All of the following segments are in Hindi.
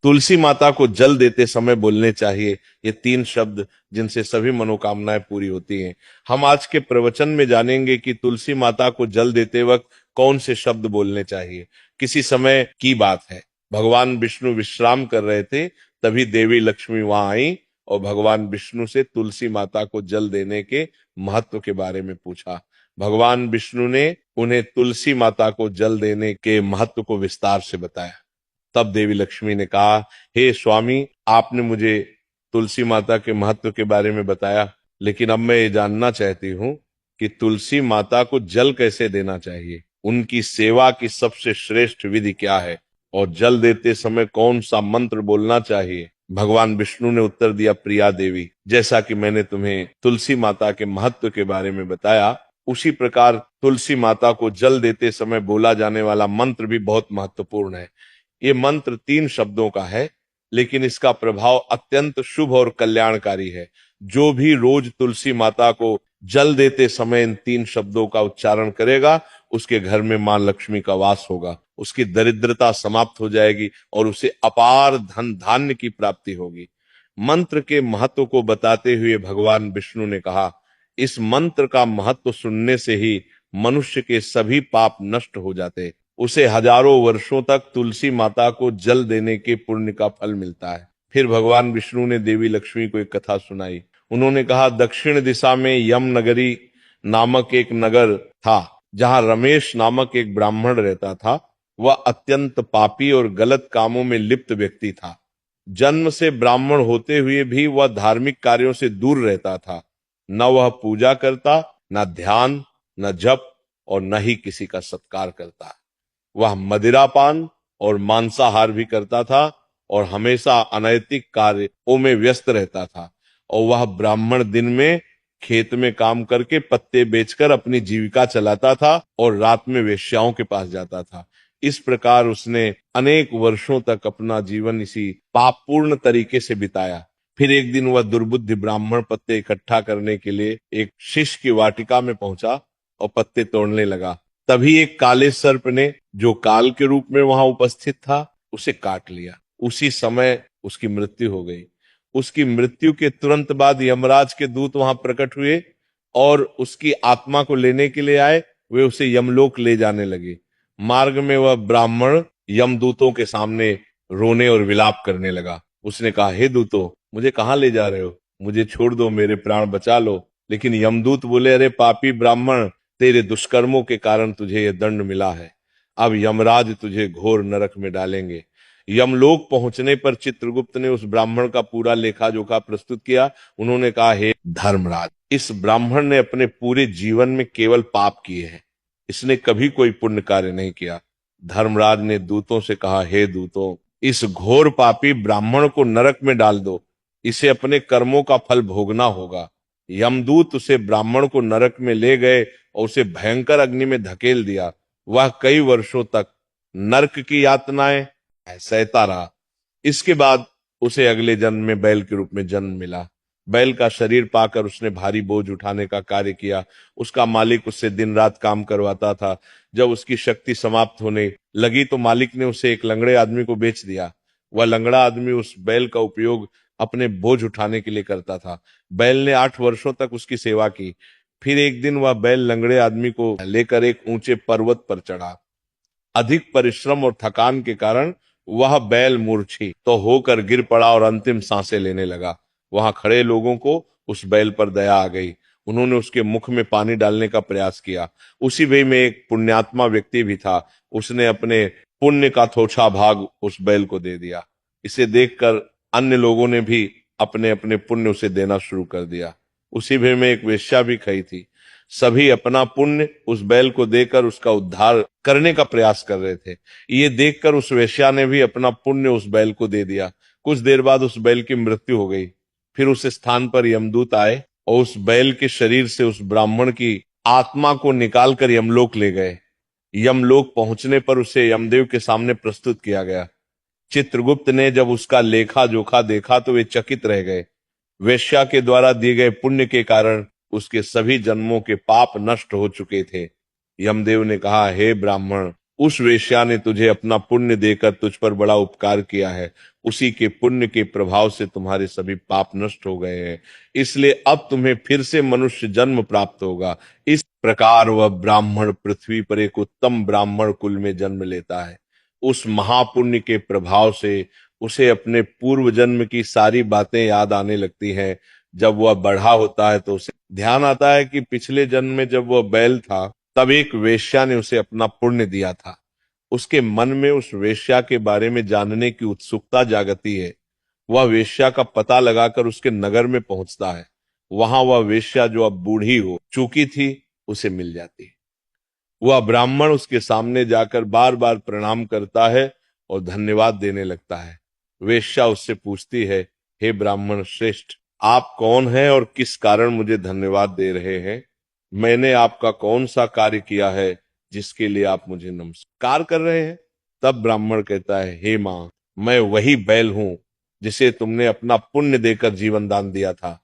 तुलसी माता को जल देते समय बोलने चाहिए। ये 3 शब्द जिनसे सभी मनोकामनाएं पूरी होती हैं। हम आज के प्रवचन में जानेंगे कि तुलसी माता को जल देते वक्त कौन से शब्द बोलने चाहिए। किसी समय की बात है, भगवान विष्णु विश्राम कर रहे थे, तभी देवी लक्ष्मी वहां आई और भगवान विष्णु से तुलसी माता को जल देने के महत्व के बारे में पूछा। भगवान विष्णु ने उन्हें तुलसी माता को जल देने के महत्व को विस्तार से बताया। तब देवी लक्ष्मी ने कहा, हे स्वामी, आपने मुझे तुलसी माता के महत्व के बारे में बताया, लेकिन अब मैं ये जानना चाहती हूँ कि तुलसी माता को जल कैसे देना चाहिए, उनकी सेवा की सबसे श्रेष्ठ विधि क्या है, और जल देते समय कौन सा मंत्र बोलना चाहिए। भगवान विष्णु ने उत्तर दिया, प्रिया देवी, जैसा कि मैंने तुम्हें तुलसी माता के महत्व के बारे में बताया, उसी प्रकार तुलसी माता को जल देते समय बोला जाने वाला मंत्र भी बहुत महत्वपूर्ण है। ये मंत्र 3 शब्दों का है, लेकिन इसका प्रभाव अत्यंत शुभ और कल्याणकारी है। जो भी रोज तुलसी माता को जल देते समय इन 3 शब्दों का उच्चारण करेगा, उसके घर में मां लक्ष्मी का वास होगा, उसकी दरिद्रता समाप्त हो जाएगी और उसे अपार धन धान्य की प्राप्ति होगी। मंत्र के महत्व को बताते हुए भगवान विष्णु ने कहा, इस मंत्र का महत्व सुनने से ही मनुष्य के सभी पाप नष्ट हो जाते, उसे हजारों वर्षों तक तुलसी माता को जल देने के पुण्य का फल मिलता है। फिर भगवान विष्णु ने देवी लक्ष्मी को एक कथा सुनाई। उन्होंने कहा, दक्षिण दिशा में यम नगरी नामक एक नगर था, जहां रमेश नामक एक ब्राह्मण रहता था। वह अत्यंत पापी और गलत कामों में लिप्त व्यक्ति था। जन्म से ब्राह्मण होते हुए भी वह धार्मिक कार्यों से दूर रहता था। न वह पूजा करता, न ध्यान, न जप, और न ही किसी का सत्कार करता। वह मदिरापान और मांसाहार भी करता था और हमेशा अनैतिक कार्यों में व्यस्त रहता था। और वह ब्राह्मण दिन में खेत में काम करके पत्ते बेचकर अपनी जीविका चलाता था और रात में वेश्याओं के पास जाता था। इस प्रकार उसने अनेक वर्षों तक अपना जीवन इसी पापपूर्ण तरीके से बिताया। फिर एक दिन वह दुर्बुद्धि ब्राह्मण पत्ते इकट्ठा करने के लिए एक शिष्य की वाटिका में पहुंचा और पत्ते तोड़ने लगा। तभी एक काले सर्प ने, जो काल के रूप में वहां उपस्थित था, उसे काट लिया। उसी समय उसकी मृत्यु हो गई। उसकी मृत्यु के तुरंत बाद यमराज के दूत वहां प्रकट हुए और उसकी आत्मा को लेने के लिए आए। वे उसे यमलोक ले जाने लगे। मार्ग में वह ब्राह्मण यमदूतों के सामने रोने और विलाप करने लगा। उसने कहा, हे दूतों, मुझे कहाँ ले जा रहे हो? मुझे छोड़ दो, मेरे प्राण बचा लो। लेकिन यमदूत बोले, अरे पापी ब्राह्मण, तेरे दुष्कर्मों के कारण तुझे यह दंड मिला है। अब यमराज तुझे घोर नरक में डालेंगे। यमलोक पहुंचने पर चित्रगुप्त ने उस ब्राह्मण का पूरा लेखा जोखा प्रस्तुत किया। उन्होंने कहा, हे धर्मराज, इस ब्राह्मण ने अपने पूरे जीवन में केवल पाप किए हैं, इसने कभी कोई पुण्य कार्य नहीं किया। धर्मराज ने दूतों से कहा, हे दूतों, इस घोर पापी ब्राह्मण को नरक में डाल दो, इसे अपने कर्मों का फल भोगना होगा। यमदूत उसे ब्राह्मण को नरक में ले गए और उसे भयंकर अग्नि में धकेल दिया। वह कई वर्षों तक नरक की यातनाएं सहता रहा। इसके बाद उसे अगले जन्म में बैल के रूप में जन्म मिला। बैल का शरीर पाकर उसने भारी बोझ उठाने का कार्य किया। उसका मालिक उससे दिन रात काम करवाता था। जब उसकी शक्ति समाप्त होने लगी तो मालिक ने उसे एक लंगड़े आदमी को बेच दिया। वह लंगड़ा आदमी उस बैल का उपयोग अपने बोझ उठाने के लिए करता था। बैल ने 8 वर्षों तक उसकी सेवा की। फिर एक दिन वह बैल लंगड़े आदमी को लेकर एक ऊंचे पर्वत पर चढ़ा। अधिक परिश्रम और थकान के कारण वह बैल मूर्छित तो होकर गिर पड़ा और अंतिम सांसें लेने लगा। वहां खड़े लोगों को उस बैल पर दया आ गई। उन्होंने उसके मुख में पानी डालने का प्रयास किया। उसी वे में एक पुण्यात्मा व्यक्ति भी था। उसने अपने पुण्य का थोड़ा भाग उस बैल को दे दिया। इसे देखकर अन्य लोगों ने भी अपने अपने पुण्य उसे देना शुरू कर दिया। उसी वे में एक वेश्या भी खड़ी थी। सभी अपना पुण्य उस बैल को देकर उसका उद्धार करने का प्रयास कर रहे थे। ये देखकर उस वेश्या ने भी अपना पुण्य उस बैल को दे दिया। कुछ देर बाद उस बैल की मृत्यु हो गई। फिर उस स्थान पर यमदूत आए और उस बैल के शरीर से उस ब्राह्मण की आत्मा को निकालकर यमलोक ले गए। यमलोक पहुंचने पर उसे यमदेव के सामने प्रस्तुत किया गया। चित्रगुप्त ने जब उसका लेखा जोखा देखा तो वे चकित रह गए। वेश्या के द्वारा दिए गए पुण्य के कारण उसके सभी जन्मों के पाप नष्ट हो चुके थे। यमदेव ने कहा, हे ब्राह्मण, उस वेश्या ने तुझे अपना पुण्य देकर तुझ पर बड़ा उपकार किया है, उसी के पुण्य के प्रभाव से तुम्हारे सभी पाप नष्ट हो गए हैं, इसलिए अब तुम्हें फिर से मनुष्य जन्म प्राप्त होगा। इस प्रकार वह ब्राह्मण पृथ्वी पर एक उत्तम ब्राह्मण कुल में जन्म लेता है। उस महापुण्य के प्रभाव से उसे अपने पूर्व जन्म की सारी बातें याद आने लगती हैं। जब वह बड़ा होता है तो उसे ध्यान आता है कि पिछले जन्म में जब वह बैल था तब एक वेश्या ने उसे अपना पुण्य दिया था। उसके मन में उस वेश्या के बारे में जानने की उत्सुकता जागती है। वह वेश्या का पता लगाकर उसके नगर में पहुंचता है। वहां वह वेश्या जो अब बूढ़ी हो चुकी थी उसे मिल जाती है। वह ब्राह्मण उसके सामने जाकर बार बार प्रणाम करता है और धन्यवाद देने लगता है। वेश्या उससे पूछती है, हे ब्राह्मण श्रेष्ठ, आप कौन हैं और किस कारण मुझे धन्यवाद दे रहे हैं? मैंने आपका कौन सा कार्य किया है जिसके लिए आप मुझे नमस्कार कर रहे हैं? तब ब्राह्मण कहता है, हे मां, मैं वही बैल हूं जिसे तुमने अपना पुण्य देकर जीवन दान दिया था।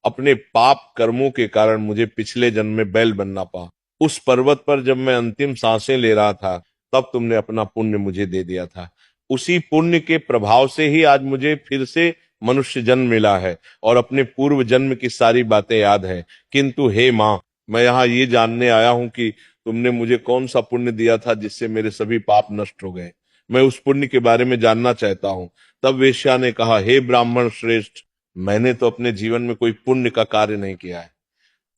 अपने पाप कर्मों के कारण मुझे पिछले जन्म में बैल बनना पड़ा। उस पर्वत पर जब मैं अंतिम सांसें ले रहा था तब तुमने अपना पुण्य मुझे दे दिया था। उसी पुण्य के प्रभाव से ही आज मुझे फिर से मनुष्य जन्म मिला है और अपने पूर्व जन्म की सारी बातें याद है। किंतु हे माँ, मैं यहाँ ये जानने आया हूं कि तुमने मुझे कौन सा पुण्य दिया था जिससे मेरे सभी पाप नष्ट हो गए। मैं उस पुण्य के बारे में जानना चाहता हूँ। तब वेश्या ने कहा, हे ब्राह्मण श्रेष्ठ, मैंने तो अपने जीवन में कोई पुण्य का कार्य नहीं किया है,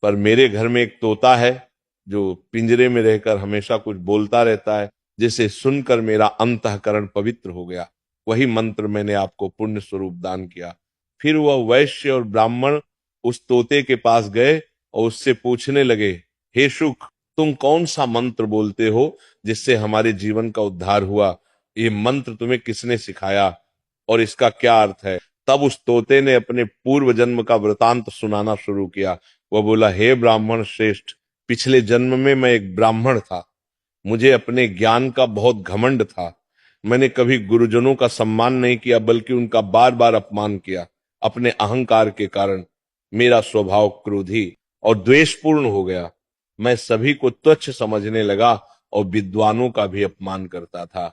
पर मेरे घर में एक तोता है जो पिंजरे में रहकर हमेशा कुछ बोलता रहता है, जिसे सुनकर मेरा अंतःकरण पवित्र हो गया। वही मंत्र मैंने आपको पुण्य स्वरूप दान किया। फिर वह वैश्य और ब्राह्मण उस तोते के पास गए और उससे पूछने लगे, हे शुक, तुम कौन सा मंत्र बोलते हो जिससे हमारे जीवन का उद्धार हुआ? ये मंत्र तुम्हें किसने सिखाया और इसका क्या अर्थ है? तब उस तोते ने अपने पूर्व जन्म का वृतांत सुनाना शुरू किया। वह बोला, हे ब्राह्मण श्रेष्ठ, पिछले जन्म में मैं एक ब्राह्मण था। मुझे अपने ज्ञान का बहुत घमंड था। मैंने कभी गुरुजनों का सम्मान नहीं किया बल्कि उनका बार बार अपमान किया। अपने अहंकार के कारण मेरा स्वभाव क्रोधी और द्वेषपूर्ण हो गया। मैं सभी को तुच्छ समझने लगा और विद्वानों का भी अपमान करता था।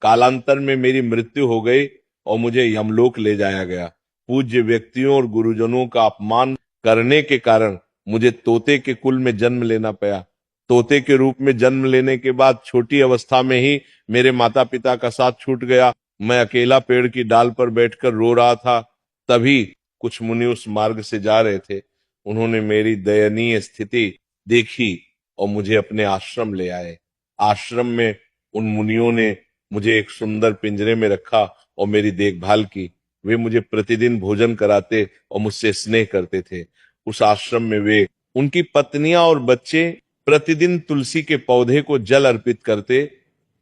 कालांतर में मेरी मृत्यु हो गई और मुझे यमलोक ले जाया गया। पूज्य व्यक्तियों और गुरुजनों का अपमान करने के कारण मुझे तोते के कुल में जन्म लेना पड़ा। तोते के रूप में जन्म लेने के बाद छोटी अवस्था में ही मेरे माता पिता का साथ छूट गया। मैं अकेला पेड़ की डाल पर बैठकर रो रहा था। तभी कुछ मुनि उस मार्ग से जा रहे थे। उन्होंने मेरी दयनीय स्थिति देखी और मुझे अपने आश्रम ले आए। आश्रम में उन मुनियों ने मुझे एक सुंदर पिंजरे में रखा और मेरी देखभाल की। वे मुझे प्रतिदिन भोजन कराते और मुझसे स्नेह करते थे। उस आश्रम में वे, उनकी पत्नियां और बच्चे प्रतिदिन तुलसी के पौधे को जल अर्पित करते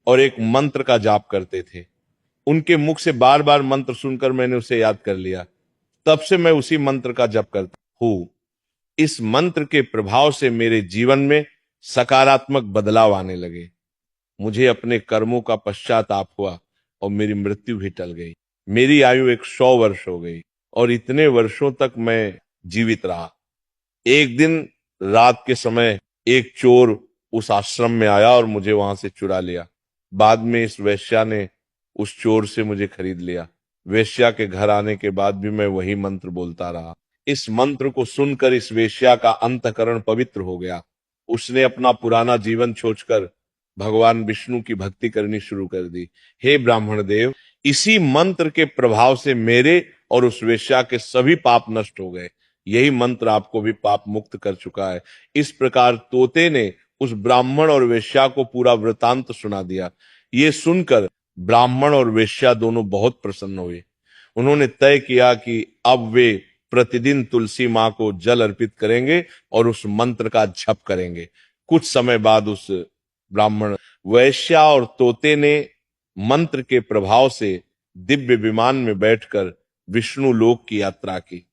और एक मंत्र का जाप करते थे। उनके मुख से बार बार मंत्र सुनकर मैंने उसे याद कर लिया। तब से मैं उसी मंत्र का जप करता हूं। इस मंत्र के प्रभाव से मेरे जीवन में सकारात्मक बदलाव आने लगे। मुझे अपने कर्मों का पश्चाताप हुआ और मेरी मृत्यु भी टल गई। मेरी आयु 100 वर्ष हो गई और इतने वर्षों तक मैं जीवित रहा। एक दिन रात के समय एक चोर उस आश्रम में आया और मुझे वहां से चुरा लिया। बाद में इस वेश्या ने उस चोर से मुझे खरीद लिया। वेश्या के घर आने के बाद भी मैं वही मंत्र बोलता रहा। इस मंत्र को सुनकर इस वेश्या का अंतःकरण पवित्र हो गया। उसने अपना पुराना जीवन छोड़कर भगवान विष्णु की भक्ति करनी शुरू कर दी। हे ब्राह्मण देव, इसी मंत्र के प्रभाव से मेरे और उस वेश्या के सभी पाप नष्ट हो गए। यही मंत्र आपको भी पाप मुक्त कर चुका है। इस प्रकार तोते ने उस ब्राह्मण और वेश्या को पूरा वृतांत सुना दिया। ये सुनकर ब्राह्मण और वेश्या दोनों बहुत प्रसन्न हुए। उन्होंने तय किया कि अब वे प्रतिदिन तुलसी मां को जल अर्पित करेंगे और उस मंत्र का जप करेंगे। कुछ समय बाद उस ब्राह्मण, वैश्या और तोते ने मंत्र के प्रभाव से दिव्य विमान में बैठकर विष्णु लोक की यात्रा की।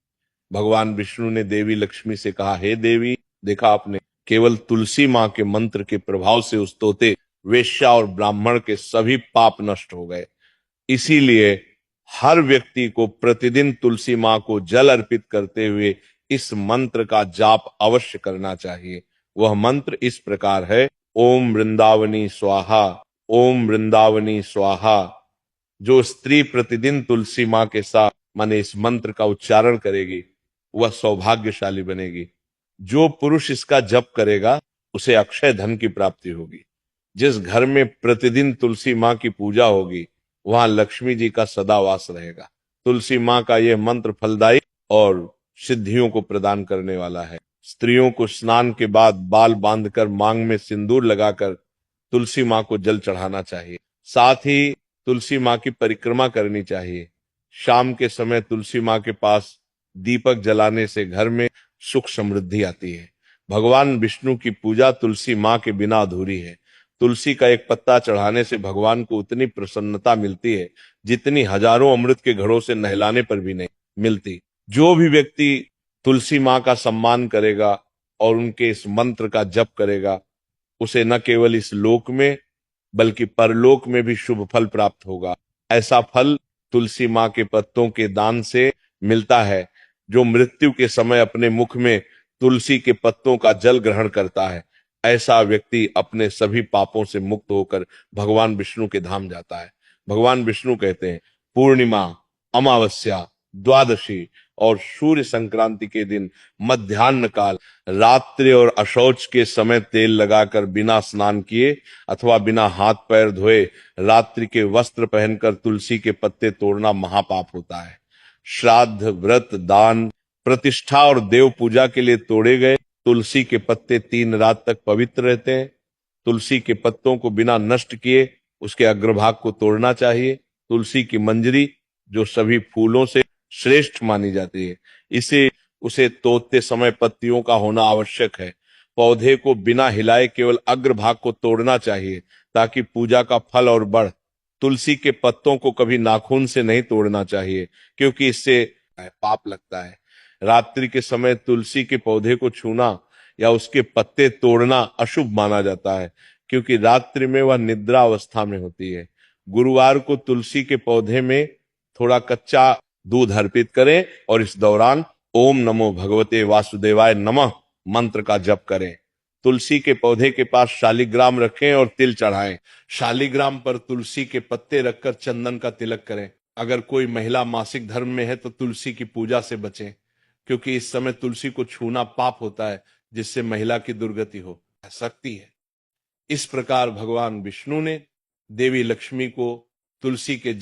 भगवान विष्णु ने देवी लक्ष्मी से कहा, हे देवी, देखा आपने, केवल तुलसी मां के मंत्र के प्रभाव से उस तोते, वेश्या और ब्राह्मण के सभी पाप नष्ट हो गए। इसीलिए हर व्यक्ति को प्रतिदिन तुलसी मां को जल अर्पित करते हुए इस मंत्र का जाप अवश्य करना चाहिए। वह मंत्र इस प्रकार है, ओम वृंदावनी स्वाहा, ओम वृंदावनी स्वाहा। जो स्त्री प्रतिदिन तुलसी माँ के साथ माने इस मंत्र का उच्चारण करेगी वह सौभाग्यशाली बनेगी। जो पुरुष इसका जप करेगा उसे अक्षय धन की प्राप्ति होगी। जिस घर में प्रतिदिन तुलसी माँ की पूजा होगी वहां लक्ष्मी जी का सदा वास रहेगा। तुलसी माँ का यह मंत्र फलदायी और सिद्धियों को प्रदान करने वाला है। स्त्रियों को स्नान के बाद बाल बांधकर मांग में सिंदूर लगाकर तुलसी माँ को जल चढ़ाना चाहिए। साथ ही तुलसी माँ की परिक्रमा करनी चाहिए। शाम के समय तुलसी माँ के पास दीपक जलाने से घर में सुख समृद्धि आती है। भगवान विष्णु की पूजा तुलसी माँ के बिना अधूरी है। तुलसी का एक पत्ता चढ़ाने से भगवान को उतनी प्रसन्नता मिलती है जितनी हजारों अमृत के घड़ों से नहलाने पर भी नहीं मिलती। जो भी व्यक्ति तुलसी माँ का सम्मान करेगा और उनके इस मंत्र का जप करेगा उसे न केवल इस लोक में बल्कि परलोक में भी शुभ फल प्राप्त होगा। ऐसा फल तुलसी माँ के पत्तों के दान से मिलता है। जो मृत्यु के समय अपने मुख में तुलसी के पत्तों का जल ग्रहण करता है ऐसा व्यक्ति अपने सभी पापों से मुक्त होकर भगवान विष्णु के धाम जाता है। भगवान विष्णु कहते हैं पूर्णिमा, अमावस्या, द्वादशी और सूर्य संक्रांति के दिन मध्याह्न काल रात्रि और अशौच के समय तेल लगाकर बिना स्नान किए अथवा बिना हाथ पैर धोए रात्रि के वस्त्र पहनकर तुलसी के पत्ते तोड़ना महापाप होता है। श्राद्ध, व्रत, दान, प्रतिष्ठा और देव पूजा के लिए तोड़े गए तुलसी के पत्ते 3 रात तक पवित्र रहते हैं। तुलसी के पत्तों को बिना नष्ट किए उसके अग्रभाग को तोड़ना चाहिए। तुलसी की मंजरी जो सभी फूलों से श्रेष्ठ मानी जाती है इसे उसे तोड़ते समय पत्तियों का होना आवश्यक है। पौधे को बिना हिलाए केवल अग्रभाग को तोड़ना चाहिए ताकि पूजा का फल और बढ़। तुलसी के पत्तों को कभी नाखून से नहीं तोड़ना चाहिए क्योंकि इससे पाप लगता है। रात्रि के समय तुलसी के पौधे को छूना या उसके पत्ते तोड़ना अशुभ माना जाता है क्योंकि रात्रि में वह निद्रा अवस्था में होती है। गुरुवार को तुलसी के पौधे में थोड़ा कच्चा दूध अर्पित करें और इस दौरान ओम नमो भगवते वासुदेवाय नमः मंत्र का जप करें। तुलसी के पौधे के पास शालिग्राम रखें और तिल चढ़ाएं। शालिग्राम पर तुलसी के पत्ते रखकर चंदन का तिलक करें। अगर कोई महिला मासिक धर्म में है तो तुलसी की पूजा से बचें क्योंकि इस समय तुलसी को छूना पाप होता है जिससे महिला की दुर्गति हो सकती है। इस प्रकार भगवान विष्णु ने देवी लक्ष्मी को तुलसी के